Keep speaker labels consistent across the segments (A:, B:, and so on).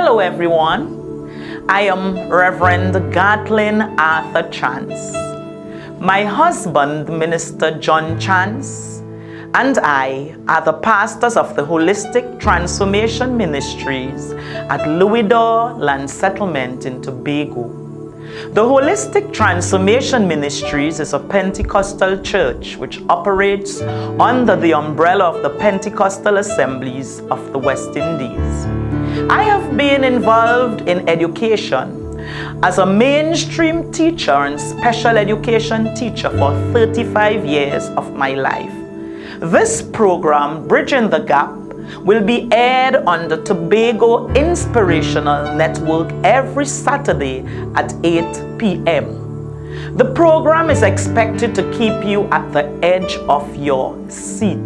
A: Hello everyone, I am Reverend Gatlin Arthur Chance. My husband, Minister John Chance, and I are the pastors of the Holistic Transformation Ministries at Louisdor Land Settlement in Tobago. The Holistic Transformation Ministries is a Pentecostal church which operates under the umbrella of the Pentecostal Assemblies of the West Indies. I have been involved in education as a mainstream teacher and special education teacher for 35 years of my life. This program, Bridging the Gap, will be aired on the Tobago Inspirational Network every Saturday at 8 p.m. The program is expected to keep you at the edge of your seat.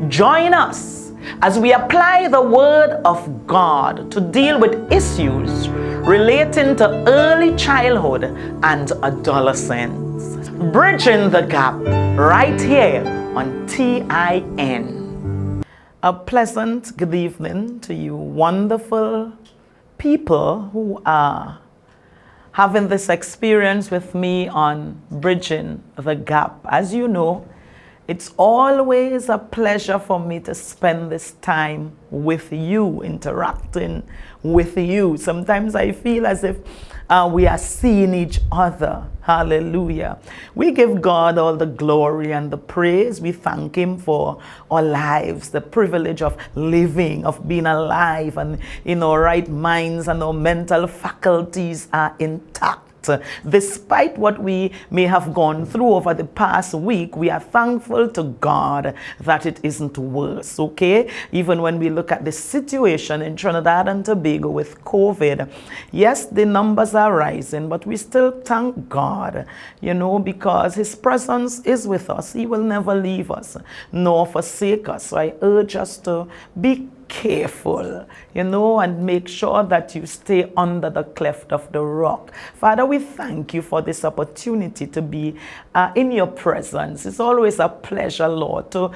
A: Join us as we apply the Word of God to deal with issues relating to early childhood and adolescence. Bridging the Gap, right here on TIN. A pleasant good evening to you wonderful people who are having this experience with me on Bridging the Gap. As you know, it's always a pleasure for me to spend this time with you, interacting with you. Sometimes I feel as if we are seeing each other. Hallelujah. We give God all the glory and the praise. We thank Him for our lives, the privilege of living, of being alive, and in our right minds, and our mental faculties are intact. Despite what we may have gone through over the past week, we are thankful to God that it isn't worse, okay? Even when we look at the situation in Trinidad and Tobago with COVID, yes, the numbers are rising, but we still thank God, because His presence is with us. He will never leave us nor forsake us. So I urge us to be careful, and make sure that you stay under the cleft of the rock. Father, we thank you for this opportunity to be in your presence. It's always a pleasure, Lord, to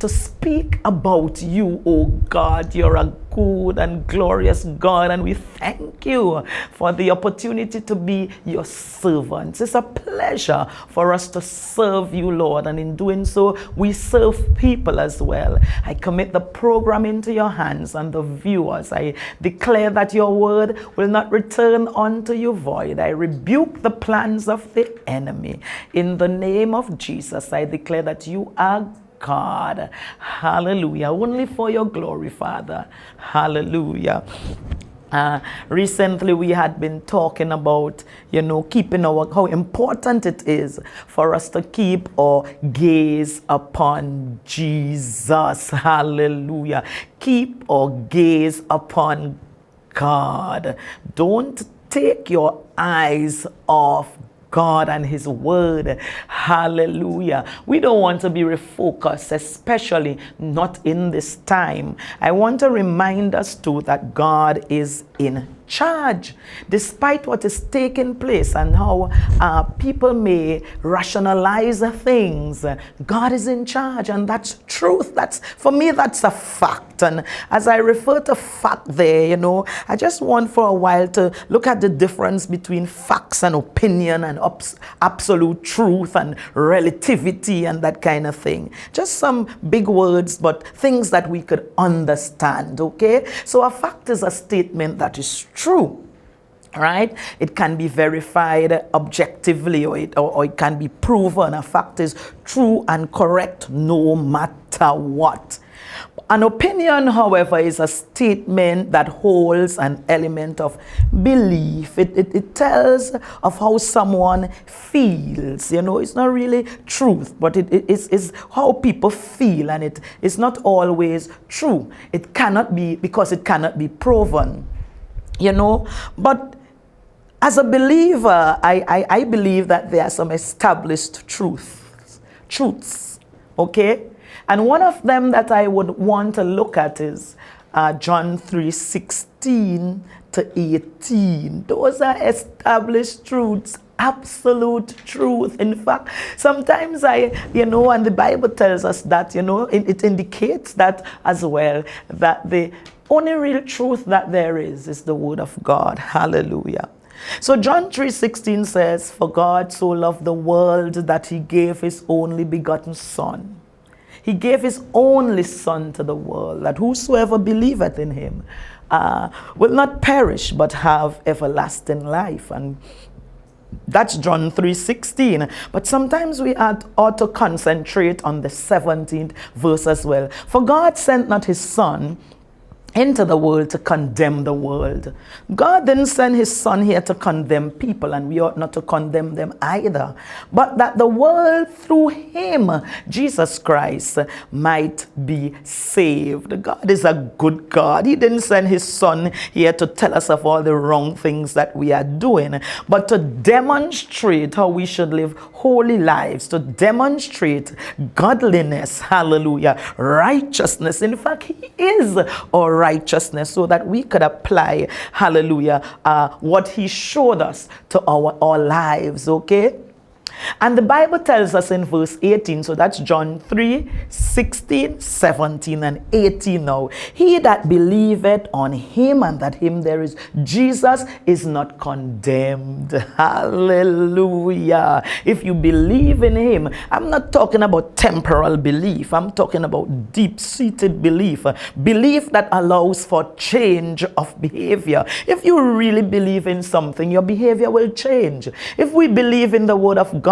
A: speak about you, oh God. You're a good and glorious God, and we thank you for the opportunity to be your servants. It's a pleasure for us to serve you, Lord, and in doing so, we serve people as well. I commit the program into your hands and the viewers. I declare that your word will not return unto you void. I rebuke the plans of the enemy. In the name of Jesus, I declare that you are God. Hallelujah. Only for your glory, Father. Hallelujah. Recently we had been talking about, keeping how important it is for us to keep our gaze upon Jesus. Hallelujah. Keep our gaze upon God. Don't take your eyes off God and His word. Hallelujah. We don't want to be refocused, especially not in this time. I want to remind us too that God is in charge. Despite what is taking place and how people may rationalize things, God is in charge, and that's truth. For me, that's a fact. And as I refer to fact there, I just want for a while to look at the difference between facts and opinion and absolute truth and relativity and that kind of thing. Just some big words, but things that we could understand, okay? So a fact is a statement that is true, right? It can be verified objectively, or it can be proven. A fact is true and correct no matter what. An opinion, however, is a statement that holds an element of belief. It tells of how someone feels. It's not really truth, but it is how people feel, and it is not always true. It cannot be, because it cannot be proven. But as a believer, I believe that there are some established truths, okay? And one of them that I would want to look at is John 3:16 to 18. Those are established truths, absolute truth. In fact, sometimes and the Bible tells us that, it indicates that as well, that the only real truth that there is the word of God. Hallelujah. So John 3:16 says, for God so loved the world that he gave his only begotten Son. He gave his only Son to the world, that whosoever believeth in him will not perish but have everlasting life. And that's John 3:16. But sometimes we ought to concentrate on the 17th verse as well. For God sent not his Son into the world to condemn the world. God didn't send his Son here to condemn people, and we ought not to condemn them either, but that the world through him, Jesus Christ, might be saved. God is a good God. He didn't send his Son here to tell us of all the wrong things that we are doing, but to demonstrate how we should live holy lives, to demonstrate godliness, hallelujah, righteousness. In fact, he is our righteousness, so that we could apply, hallelujah, what he showed us to our lives, okay? And the Bible tells us in verse 18, so that's John 3:16, 17, and 18 now. He that believeth on him, and that him there is Jesus, is not condemned. Hallelujah. If you believe in him, I'm not talking about temporal belief. I'm talking about deep-seated belief. Belief that allows for change of behavior. If you really believe in something, your behavior will change. If we believe in the word of God,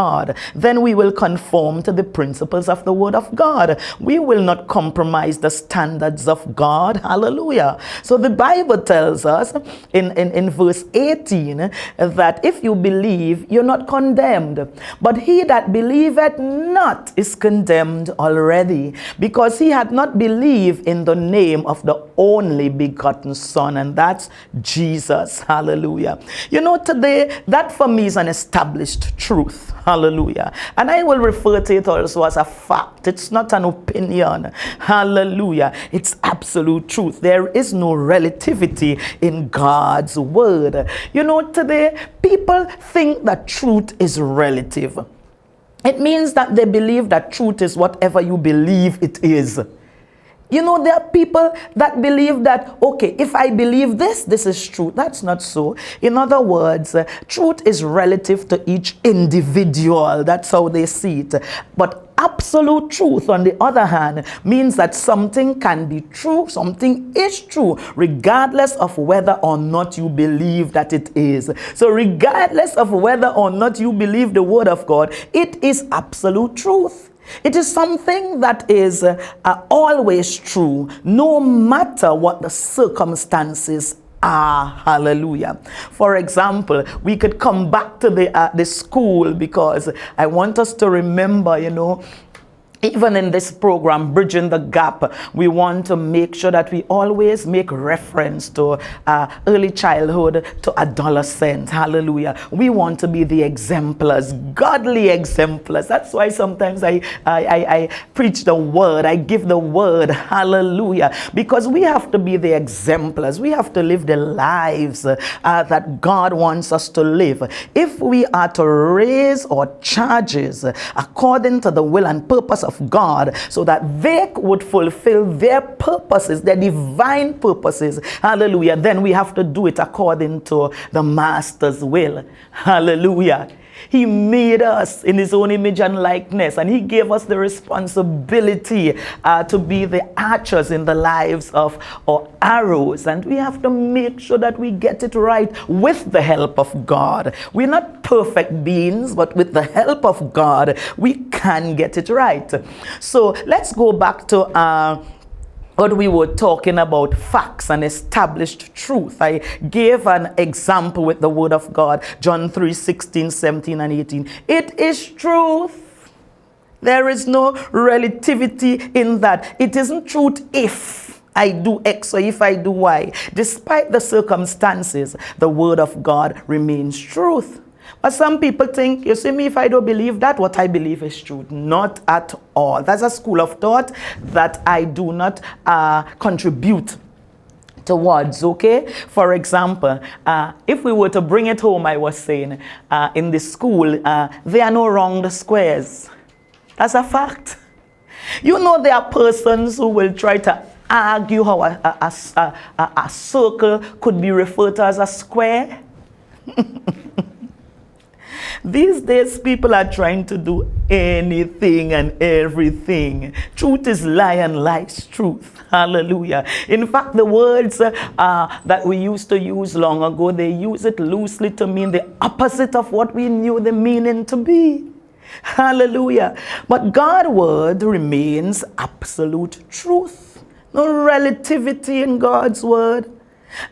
A: then we will conform to the principles of the word of God. We will not compromise the standards of God. Hallelujah. So the Bible tells us in verse 18 that if you believe, you're not condemned. But he that believeth not is condemned already, because he had not believed in the name of the only begotten Son, and that's Jesus. Hallelujah. You know, today, that for me is an established truth. Hallelujah. And I will refer to it also as a fact. It's not an opinion. Hallelujah. It's absolute truth. There is no relativity in God's word. You know, today, people think that truth is relative. It means that they believe that truth is whatever you believe it is. You know, there are people that believe that, okay, if I believe this, this is true. That's not so. In other words, truth is relative to each individual. That's how they see it. But absolute truth, on the other hand, means that something can be true, something is true, regardless of whether or not you believe that it is. So regardless of whether or not you believe the word of God, it is absolute truth. It is something that is always true, no matter what the circumstances are. Hallelujah. For example, we could come back to the school, because I want us to remember, you know, even in this program, Bridging the Gap, we want to make sure that we always make reference to early childhood to adolescence. Hallelujah. We want to be the exemplars, godly exemplars. That's why sometimes I preach the word, I give the word. Hallelujah. Because we have to be the exemplars. We have to live the lives that God wants us to live. If we are to raise our charges according to the will and purpose of God, so that they would fulfill their purposes, their divine purposes, hallelujah, then we have to do it according to the Master's will. Hallelujah. He made us in his own image and likeness, and he gave us the responsibility to be the archers in the lives of our arrows, and we have to make sure that we get it right with the help of God. We're not perfect beings, but with the help of God, we can get it right. So let's go back to what we were talking about, facts and established truth. I gave an example with the word of God, John 3:16, 17, and 18. It is truth. There is no relativity in that. It isn't truth if I do X or if I do Y. Despite the circumstances, the word of God remains truth. But some people think, you see me, if I don't believe that, what I believe is truth. Not at all. That's a school of thought that I do not contribute towards, okay? For example, if we were to bring it home, I was saying, in the school, there are no round squares. That's a fact. You know, there are persons who will try to argue how a circle could be referred to as a square. These days, people are trying to do anything and everything. Truth is lie and lie is truth. Hallelujah. In fact, the words that we used to use long ago, they use it loosely to mean the opposite of what we knew the meaning to be. Hallelujah. But God's word remains absolute truth. No relativity in God's word.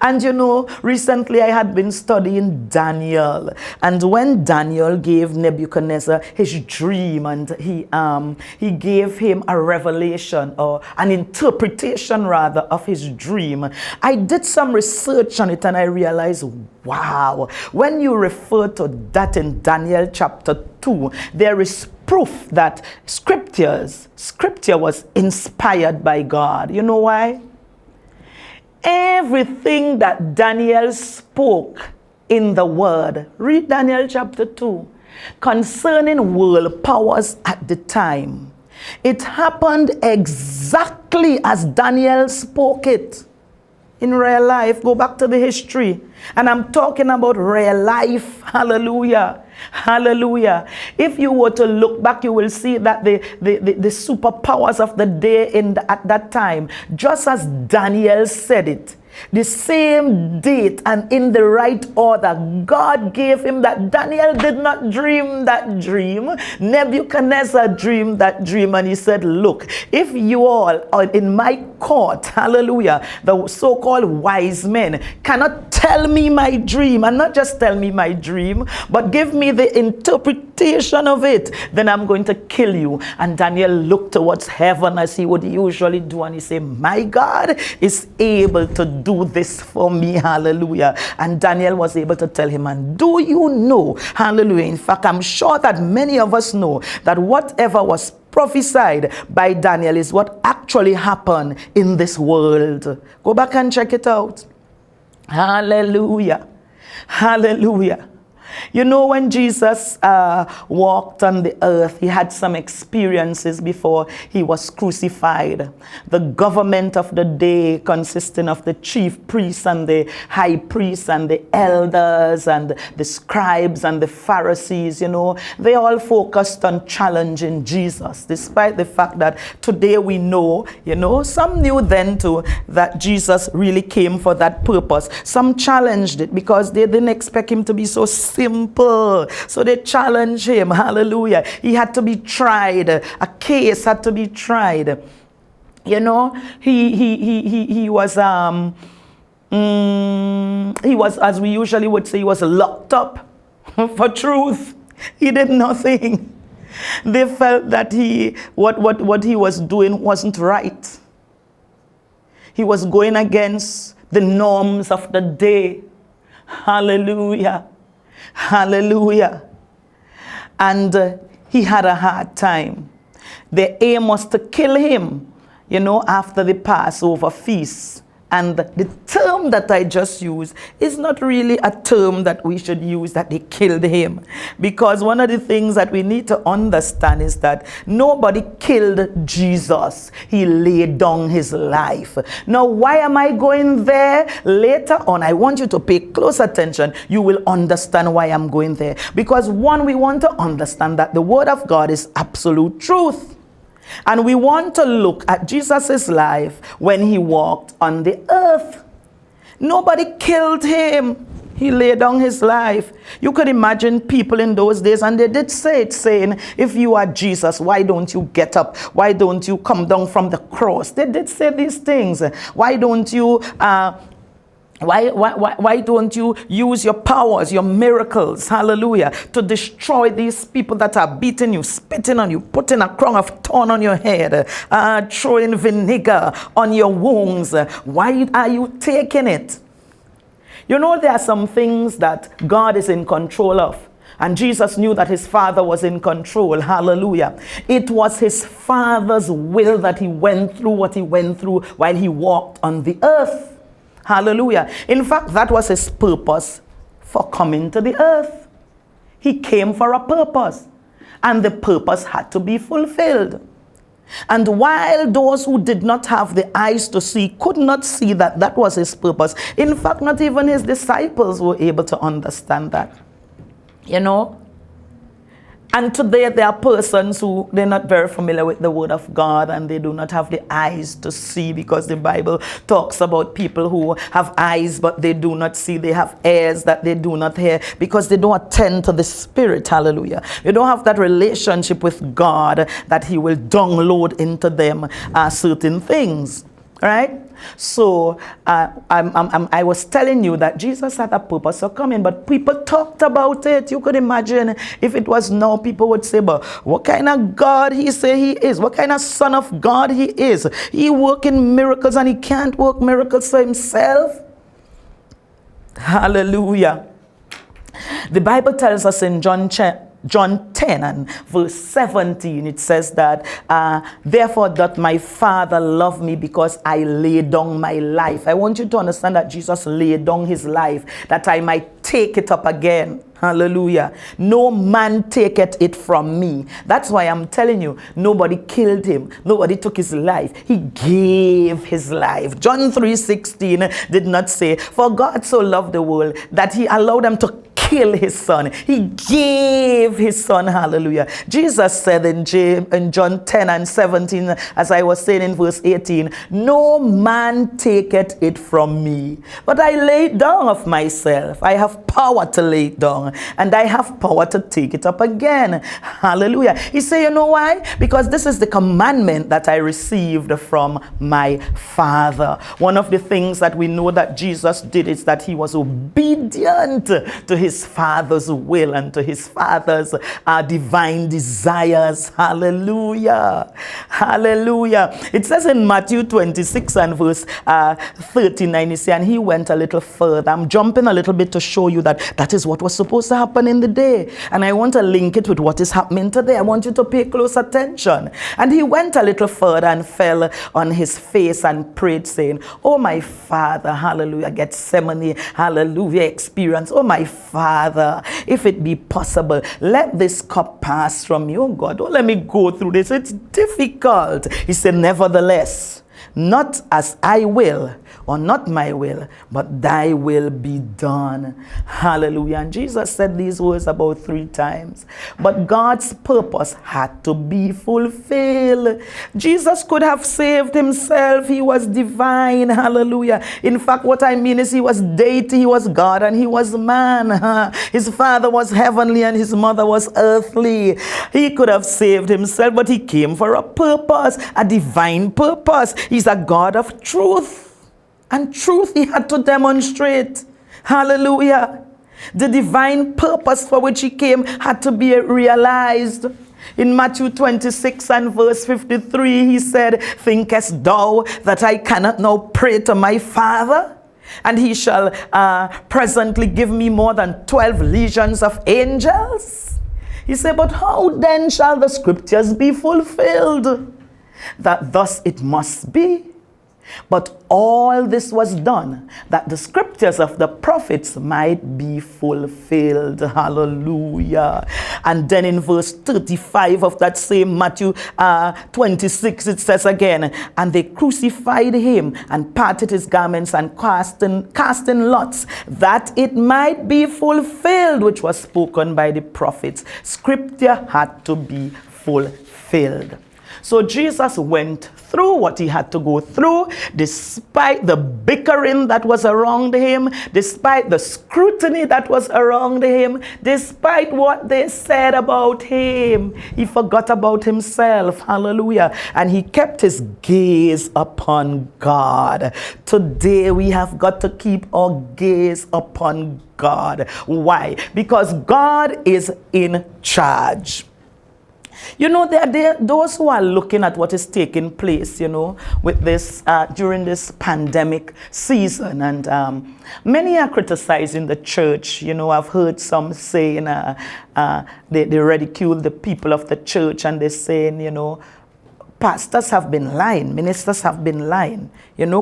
A: And you know, recently I had been studying Daniel, and when Daniel gave Nebuchadnezzar his dream, and he gave him a revelation, or an interpretation rather, of his dream, I did some research on it and I realized, wow, when you refer to that in Daniel chapter 2, there is proof that scripture was inspired by God. You know why? Everything that Daniel spoke in the word, read Daniel chapter 2, concerning world powers at the time, it happened exactly as Daniel spoke it. In real life, go back to the history. And I'm talking about real life. Hallelujah. Hallelujah. If you were to look back, you will see that the superpowers of the day at that time, just as Daniel said it, the same date and in the right order, God gave him that. Daniel did not dream that dream. Nebuchadnezzar dreamed that dream, and he said, look, if you all are in my court, hallelujah, the so-called wise men cannot tell me my dream, and not just tell me my dream, but give me the interpretation of it, then I'm going to kill you. And Daniel looked towards heaven as he would usually do, and he said, my God is able to do this for me, hallelujah. And Daniel was able to tell him, and do you know, hallelujah, in fact, I'm sure that many of us know that whatever was prophesied by Daniel is what actually happened in this world. Go back and check it out. Hallelujah. Hallelujah. You know, when Jesus walked on the earth, he had some experiences before he was crucified. The government of the day, consisting of the chief priests and the high priests and the elders and the scribes and the Pharisees, you know, they all focused on challenging Jesus, despite the fact that today we know, you know, some knew then too that Jesus really came for that purpose. Some challenged it because they didn't expect him to be so simple. So they challenged him. Hallelujah. He had to be tried. A case had to be tried. You know, he was as we usually would say, he was locked up for truth. He did nothing. They felt that what he was doing wasn't right. He was going against the norms of the day. Hallelujah. Hallelujah. And he had a hard time. The aim was to kill him, you know, after the Passover feast. And the term that I just used is not really a term that we should use, that they killed him. Because one of the things that we need to understand is that nobody killed Jesus. He laid down his life. Now, why am I going there? Later on, I want you to pay close attention. You will understand why I'm going there. Because one, we want to understand that the word of God is absolute truth. And we want to look at Jesus' life when he walked on the earth. Nobody killed him. He laid down his life. You could imagine people in those days, and they did say it, saying, if you are Jesus, why don't you get up? Why don't you come down from the cross? They did say these things. Why don't you... Why don't you use your powers, your miracles, hallelujah, to destroy these people that are beating you, spitting on you, putting a crown of thorn on your head, throwing vinegar on your wounds? Why are you taking it? You know, there are some things that God is in control of. And Jesus knew that his Father was in control. Hallelujah. It was his Father's will that he went through what he went through while he walked on the earth. Hallelujah. In fact, that was his purpose for coming to the earth. He came for a purpose, and the purpose had to be fulfilled. And while those who did not have the eyes to see could not see that that was his purpose, in fact, not even his disciples were able to understand that. You know? And today there are persons who, they're not very familiar with the Word of God, and they do not have the eyes to see, because the Bible talks about people who have eyes but they do not see. They have ears that they do not hear, because they don't attend to the Spirit. Hallelujah. They don't have that relationship with God that He will download into them certain things. Right? So I was telling you that Jesus had a purpose of coming, but people talked about it. You could imagine if it was now, people would say, but what kind of God He say He is? What kind of Son of God He is? He working miracles and He can't work miracles for Himself. Hallelujah. The Bible tells us in John 10 and verse 17, it says that, therefore doth my Father love me, because I lay down my life. I want you to understand that Jesus laid down His life that I might take it up again. Hallelujah. No man taketh it from me. That's why I'm telling you, nobody killed Him. Nobody took His life. He gave His life. John 3:16 did not say, for God so loved the world that He allowed them to kill His Son. He gave His Son. Hallelujah. Jesus said in John 10 and 17, as I was saying in verse 18, no man taketh it from me, but I lay it down of myself. I have power to lay it down, and I have power to take it up again. Hallelujah. He said, you know why? Because this is the commandment that I received from my Father. One of the things that we know that Jesus did is that He was obedient to His Father's will and to His Father's divine desires. Hallelujah. Hallelujah. It says in Matthew 26 and verse 39, you see, and He went a little further. I'm jumping a little bit to show you that that is what was supposed to happen in the day. And I want to link it with what is happening today. I want you to pay close attention. And He went a little further and fell on His face and prayed, saying, oh my Father, hallelujah, Gethsemane, hallelujah, experience. Oh my Father, if it be possible, let this cup pass from you. Oh God, don't let me go through this. It's difficult. He said, nevertheless, not as I will, or not my will, but thy will be done. Hallelujah. And Jesus said these words about 3 times. But God's purpose had to be fulfilled. Jesus could have saved Himself. He was divine. Hallelujah. In fact, what I mean is He was deity, He was God, and He was man. His father was heavenly and His mother was earthly. He could have saved Himself, but He came for a purpose, a divine purpose. He's a God of truth. And truth He had to demonstrate. Hallelujah. The divine purpose for which He came had to be realized. In Matthew 26 and verse 53, He said, thinkest thou that I cannot now pray to my Father? And He shall presently give me more than 12 legions of angels? He said, but how then shall the scriptures be fulfilled? That thus it must be. But all this was done that the scriptures of the prophets might be fulfilled. Hallelujah. And then in verse 35 of that same Matthew 26, it says again, and they crucified Him and parted His garments and cast in lots, that it might be fulfilled, which was spoken by the prophets. Scripture had to be fulfilled. So Jesus went through what He had to go through, despite the bickering that was around Him, despite the scrutiny that was around Him, despite what they said about Him. He forgot about Himself. Hallelujah. And He kept His gaze upon God. Today we have got to keep our gaze upon God. Why? Because God is in charge. You know, there are those who are looking at what is taking place, you know, with this, during this pandemic season. And many are criticizing the church. You know, I've heard some saying, they ridicule the people of the church, and they're saying, you know, pastors have been lying, ministers have been lying,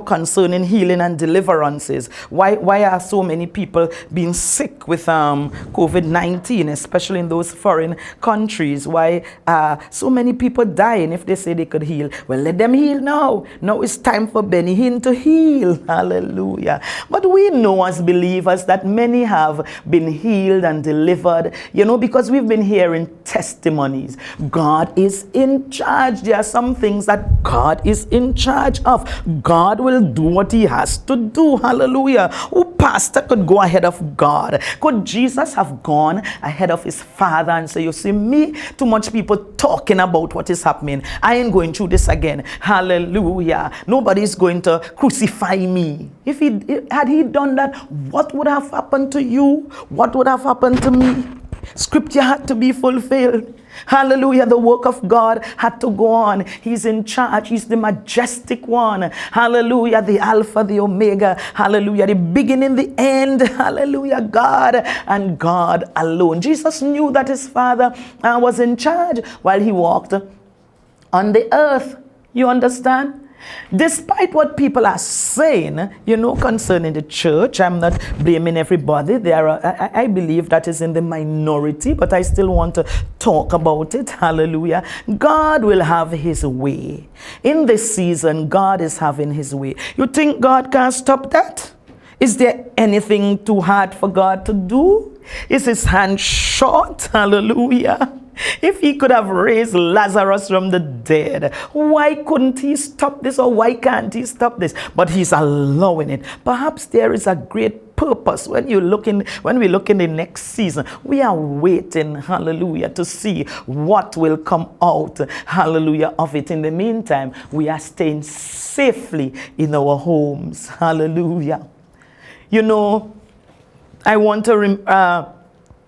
A: concerning healing and deliverances. Why are so many people being sick with COVID-19, especially in those foreign countries? Why are so many people dying if they say they could heal? Well, let them heal now. Now it's time for Benny Hinn to heal. Hallelujah. But we know as believers that many have been healed and delivered, because we've been hearing testimonies. God is in charge. There are some things that God is in charge of. God will do what he has to do. Hallelujah. Who pastor could go ahead of God? Could Jesus have gone ahead of his Father and say, you see me, too much people talking about what is happening. I ain't going through this again. Hallelujah. Nobody's going to crucify me. Had he done that, what would have happened to you? What would have happened to me? Scripture had to be fulfilled. Hallelujah. The work of God had to go on. He's in charge. He's the majestic one. Hallelujah. The Alpha, the Omega. Hallelujah. The beginning, the end. Hallelujah. God and God alone. Jesus knew that his Father was in charge while he walked on the earth. You understand? Despite what people are saying, concerning the church, I'm not blaming everybody. I believe that is in the minority, but I still want to talk about it. Hallelujah. God will have his way. In this season, God is having his way. You think God can stop that? Is there anything too hard for God to do? Is his hand short? Hallelujah. If he could have raised Lazarus from the dead, why couldn't he stop this, or why can't he stop this? But he's allowing it. Perhaps there is a great purpose. When we look in the next season, we are waiting, hallelujah, to see what will come out, hallelujah, of it. In the meantime, we are staying safely in our homes. Hallelujah. I want to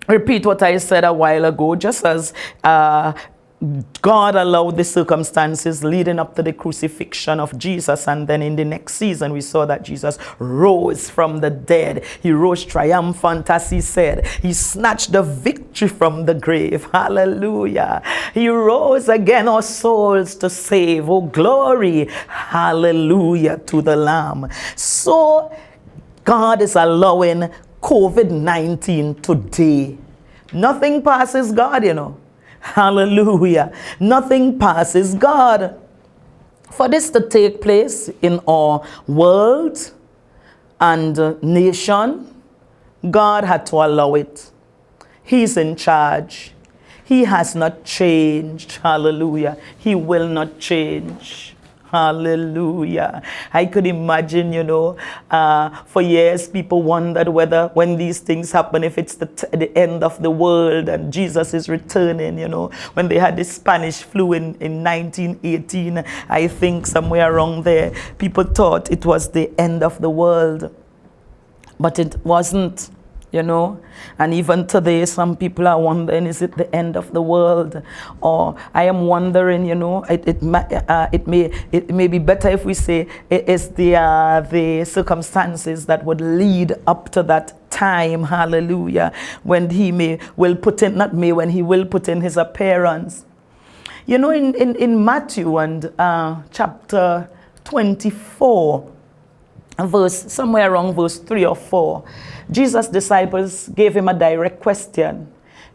A: repeat what I said a while ago. Just as God allowed the circumstances leading up to the crucifixion of Jesus, and then in the next season we saw that Jesus rose from the dead. He rose triumphant, as he said. He snatched the victory from the grave. Hallelujah. He rose again our souls to save. Oh, glory. Hallelujah to the Lamb. So God is allowing COVID-19 today. Nothing passes God, Hallelujah. Nothing passes God. For this to take place in our world and nation, God had to allow it. He's in charge. He has not changed. Hallelujah. He will not change. Hallelujah. I could imagine, for years people wondered whether when these things happen, if it's the end of the world and Jesus is returning, when they had the Spanish flu in 1918, I think somewhere around there, people thought it was the end of the world. But it wasn't. And even today, some people are wondering, is it the end of the world? Or I am wondering, it may be better if we say it is the circumstances that would lead up to that time, hallelujah, when he will put in his appearance. In Matthew and chapter 24, somewhere around verse 3 or 4, Jesus' disciples gave him a direct question.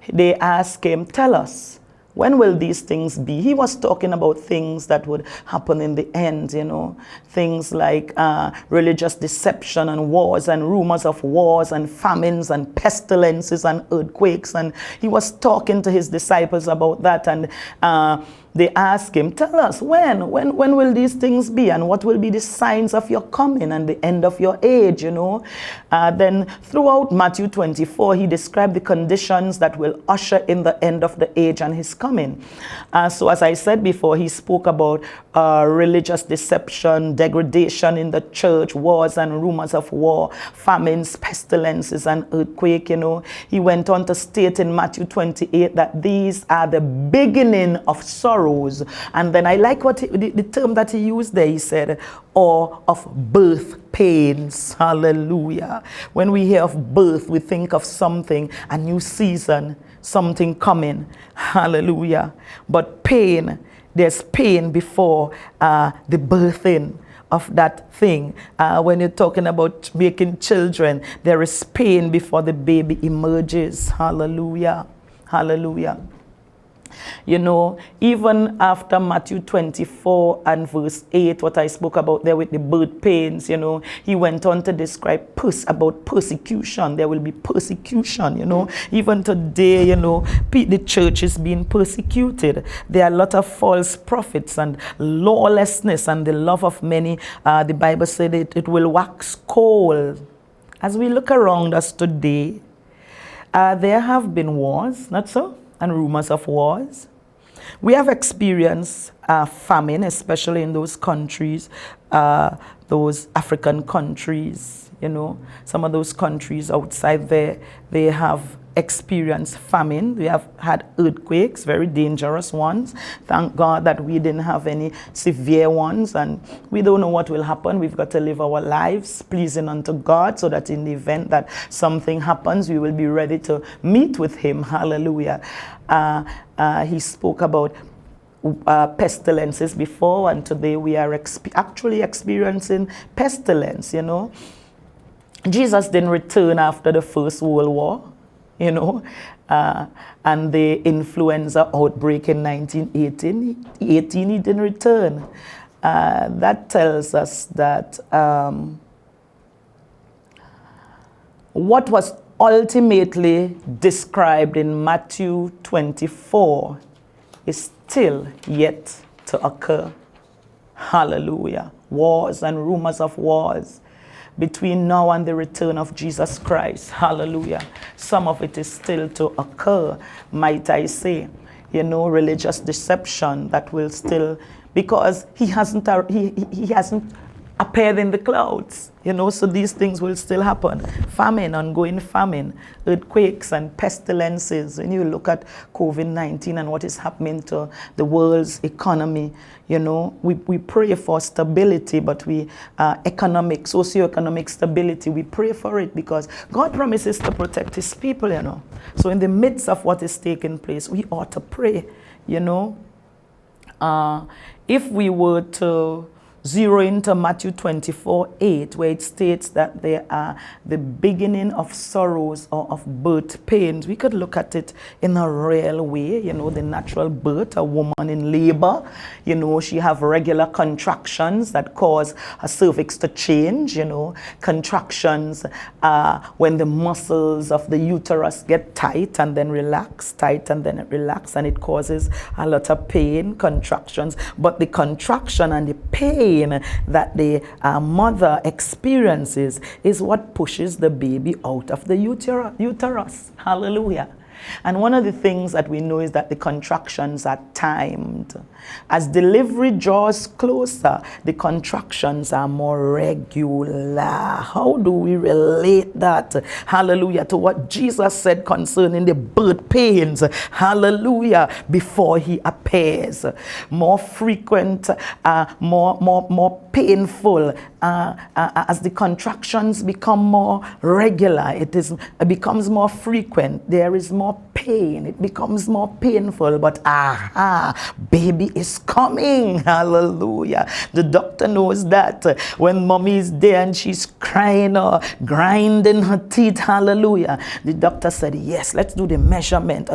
A: They asked him, tell us, when will these things be? He was talking about things that would happen in the end, things like religious deception and wars and rumors of wars and famines and pestilences and earthquakes. And he was talking to his disciples about that. And they asked him, tell us, when will these things be, and what will be the signs of your coming and the end of your age, Then throughout Matthew 24, he described the conditions that will usher in the end of the age and his coming. So as I said before, he spoke about religious deception, degradation in the church, wars and rumors of war, famines, pestilences, and earthquake, He went on to state in Matthew 28 that these are the beginning of sorrow sorrows. And then I like what the term that he used there. He said, or of birth pains. Hallelujah. When we hear of birth, we think of something, a new season, something coming. Hallelujah. But pain, there's pain before the birthing of that thing. When you're talking about making children, there is pain before the baby emerges. Hallelujah. Hallelujah. You know, even after Matthew 24 and verse 8, what I spoke about there with the birth pains, you know, he went on to describe about persecution. There will be persecution, you know. Even today, you know, the church is being persecuted. There are a lot of false prophets and lawlessness, and the love of many, the Bible said it will wax cold. As we look around us today, there have been wars, not so? And rumors of wars. We have experienced famine, especially in those countries, those African countries, you know. Some of those countries outside there, they have experienced famine. We have had earthquakes, very dangerous ones. Thank God that we didn't have any severe ones, and we don't know what will happen. We've got to live our lives pleasing unto God, so that in the event that something happens, we will be ready to meet with him. Hallelujah. He spoke about pestilences before, and today we are actually experiencing pestilence, you know. Jesus didn't return after the First World War, you know, and the influenza outbreak in 1918, he didn't return. That tells us that what was ultimately described in Matthew 24 is still yet to occur. Hallelujah. Wars and rumors of wars between now and the return of Jesus Christ. Hallelujah. Some of it is still to occur, might I say. You know, religious deception that will still, because he hasn't appeared in the clouds, you know, so these things will still happen. Famine, ongoing famine, earthquakes and pestilences. When you look at COVID-19 and what is happening to the world's economy, you know, we pray for stability, but socioeconomic stability, we pray for it because God promises to protect his people, you know. So in the midst of what is taking place, we ought to pray, you know. If we were to zero into Matthew 24:8, where it states that they are the beginning of sorrows or of birth pains, we could look at it in a real way. You know, the natural birth, a woman in labor, you know, she have regular contractions that cause her cervix to change, you know, contractions when the muscles of the uterus get tight and then relax, tight and then relax, and it causes a lot of pain, contractions. But the contraction and the pain that the mother experiences is what pushes the baby out of the uterus. Hallelujah. And one of the things that we know is that the contractions are timed. As delivery draws closer, the contractions are more regular. How do we relate that, hallelujah, to what Jesus said concerning the birth pains, hallelujah, before he appears? More frequent, more painful, as the contractions become more regular, it becomes more frequent. There is more pain. It becomes more painful, but baby is coming. Hallelujah. The doctor knows that when mommy is there and she's crying or grinding her teeth, hallelujah, the doctor said, yes, let's do the measurement.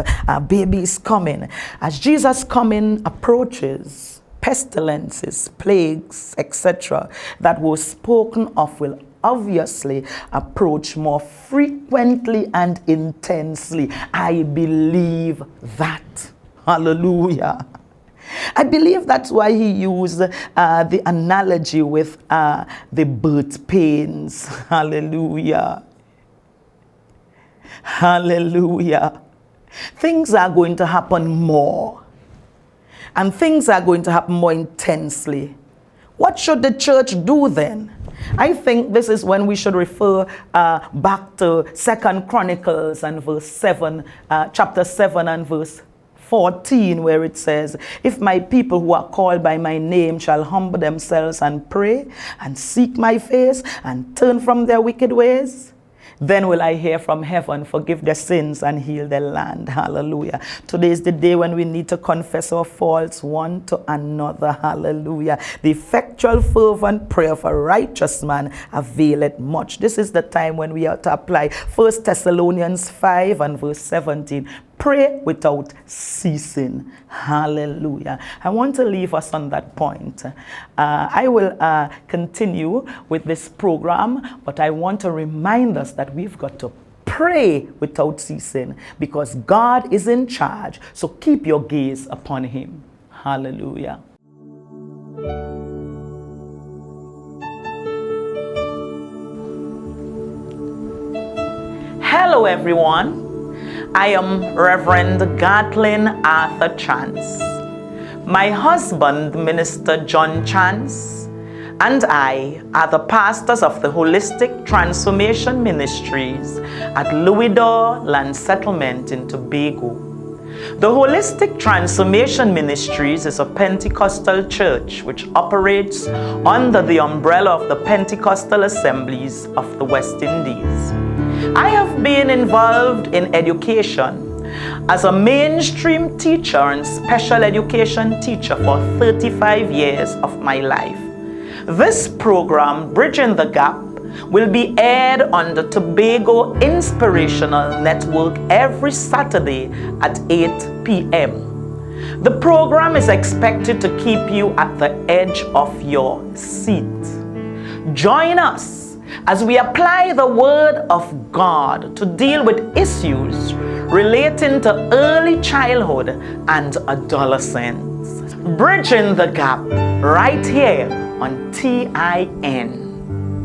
A: Baby is coming. As Jesus coming approaches, pestilences, plagues, etc., that were spoken of will obviously approach more frequently and intensely. I believe that. Hallelujah. I believe that's why he used the analogy with the birth pains. Hallelujah. Hallelujah. Things are going to happen more. And things are going to happen more intensely. What should the church do then? I think this is when we should refer back to 2 Chronicles and verse 7, chapter 7 and verse
B: 14, where it says, if my people who are called by my name shall humble themselves and pray and seek my face and turn from their wicked ways, then will I hear from heaven, forgive their sins and heal their land. Hallelujah. Today is the day when we need to confess our faults one to another. Hallelujah. The effectual fervent prayer of a righteous man availeth much. This is the time when we are to apply 1 Thessalonians 5 and verse 17. Pray without ceasing. Hallelujah. I want to leave us on that point. I will continue with this program, but I want to remind us that we've got to pray without ceasing because God is in charge. So keep your gaze upon him. Hallelujah.
A: Hello, everyone. I am Reverend Gatlin Arthur Chance. My husband, Minister John Chance, and I are the pastors of the Holistic Transformation Ministries at Louisdor Land Settlement in Tobago. The Holistic Transformation Ministries is a Pentecostal church which operates under the umbrella of the Pentecostal Assemblies of the West Indies. I have been involved in education as a mainstream teacher and special education teacher for 35 years of my life. This program, Bridging the Gap, will be aired on the Tobago Inspirational Network every Saturday at 8 p.m. The program is expected to keep you at the edge of your seat. Join us as we apply the Word of God to deal with issues relating to early childhood and adolescence. Bridging the Gap, right here on TIN.